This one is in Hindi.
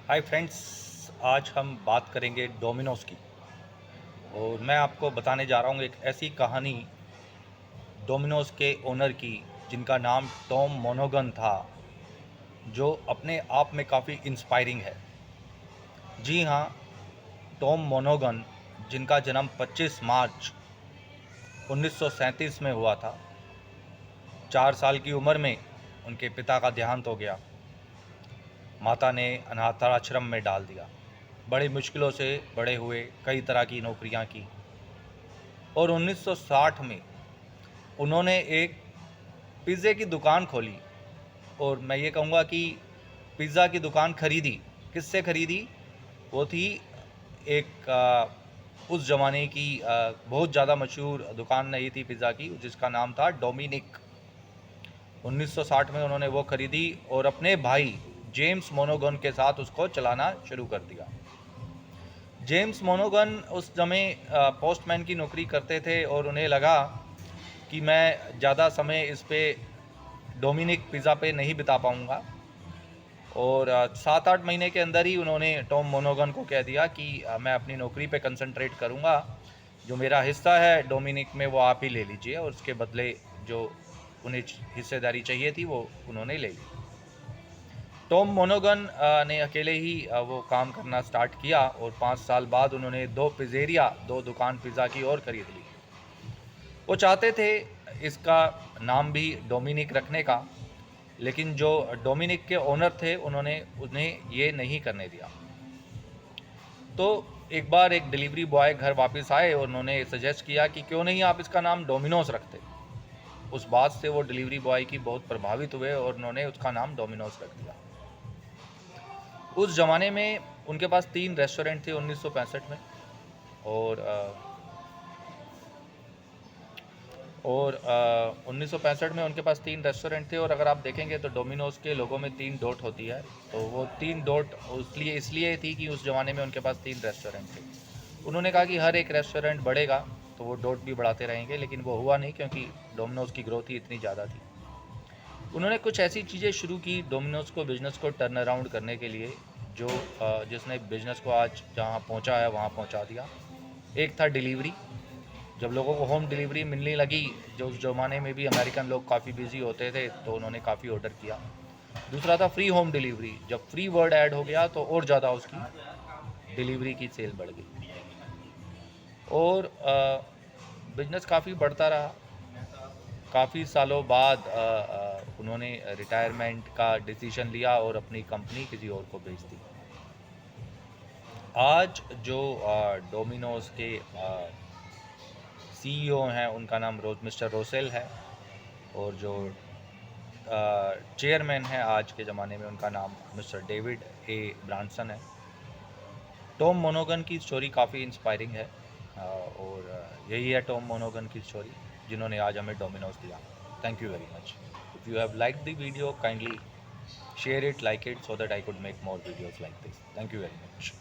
Hi friends. आज हम बात करेंगे डोमिनोज़ की। और मैं आपको बताने जा रहा हूँ एक ऐसी कहानी डोमिनोज़ के ओनर की, जिनका नाम टॉम मोनोगन था, जो अपने आप में काफ़ी इंस्पायरिंग है। जी हाँ, टॉम मोनोगन, जिनका जन्म 25 मार्च 1937 में हुआ था। 4 साल की उम्र में उनके पिता का देहांत हो गया। माता ने अनाथाश्रम में डाल दिया। बड़ी मुश्किलों से बड़े हुए, कई तरह की नौकरियां की और 1960 में उन्होंने एक पिज़्ज़े की दुकान खोली। और मैं ये कहूँगा कि पिज़्ज़ा की दुकान खरीदी। किससे खरीदी? वो थी एक उस ज़माने की बहुत ज़्यादा मशहूर दुकान नहीं थी पिज़्ज़ा की, जिसका नाम था डोमिनिक। 1960 में उन्होंने वो खरीदी और अपने भाई जेम्स मोनोगन के साथ उसको चलाना शुरू कर दिया। जेम्स मोनोगन उस समय पोस्टमैन की नौकरी करते थे और उन्हें लगा कि मैं ज़्यादा समय इस पे डोमिनिक पिज़्ज़ा पे नहीं बिता पाऊँगा। और 7-8 महीने के अंदर ही उन्होंने टॉम मोनोगन को कह दिया कि मैं अपनी नौकरी पे कंसंट्रेट करूँगा, जो मेरा हिस्सा है डोमिनिक में वो आप ही ले लीजिए। और उसके बदले जो उन्हें हिस्सेदारी चाहिए थी वो उन्होंने ले ली। टॉम मोनोगन ने अकेले ही वो काम करना स्टार्ट किया और 5 साल बाद उन्होंने 2 पिज़्ज़ेरिया, 2 दुकान पिज़्ज़ा की और खरीद ली। वो चाहते थे इसका नाम भी डोमिनिक रखने का, लेकिन जो डोमिनिक के ओनर थे उन्होंने उन्हें ये नहीं करने दिया। तो एक बार एक डिलीवरी बॉय घर वापस आए और उन्होंने सजेस्ट किया कि क्यों नहीं आप इसका नाम डोमिनोज रखते। उस बात से वो डिलीवरी बॉय की बहुत प्रभावित हुए और उन्होंने उसका नाम डोमिनोज रख दिया। उस ज़माने में उनके पास 3 रेस्टोरेंट थे 1965 में। और 1965 में उनके पास 3 रेस्टोरेंट थे। और अगर आप देखेंगे तो डोमिनोज़ के लोगों में 3 डॉट होती है। तो वो 3 डॉट इसलिए थी कि उस ज़माने में उनके पास 3 रेस्टोरेंट थे। उन्होंने कहा कि हर एक रेस्टोरेंट बढ़ेगा तो वो डॉट भी बढ़ाते रहेंगे, लेकिन वो हुआ नहीं क्योंकि डोमिनोज़ की ग्रोथ ही इतनी ज़्यादा थी। उन्होंने कुछ ऐसी चीज़ें शुरू की डोमिनोज़ को, बिज़नेस को टर्न अराउंड करने के लिए, जो जिसने बिज़नेस को आज जहाँ पहुँचा है वहाँ पहुँचा दिया। एक था डिलीवरी। जब लोगों को होम डिलीवरी मिलने लगी, जो उस ज़माने में भी अमेरिकन लोग काफ़ी बिजी होते थे, तो उन्होंने काफ़ी ऑर्डर किया। दूसरा था फ्री होम डिलीवरी। जब फ्री वर्ड ऐड हो गया तो और ज़्यादा उसकी डिलीवरी की सेल बढ़ गई और बिजनेस काफ़ी बढ़ता रहा। काफ़ी सालों बाद उन्होंने रिटायरमेंट का डिसीजन लिया और अपनी कंपनी किसी और को बेच दी। आज जो डोमिनोज़ के सीईओ हैं उनका नाम मिस्टर रोसेल है। और जो चेयरमैन है आज के ज़माने में, उनका नाम मिस्टर डेविड ए ब्रांसन है। टॉम मोनोगन की स्टोरी काफ़ी इंस्पायरिंग है और यही है टॉम मोनोगन की स्टोरी, जिन्होंने आज हमें डोमिनोज दिया। Thank you very much. If you have like the video, kindly share it, like it, so that I could make more videos like this. Thank you very much.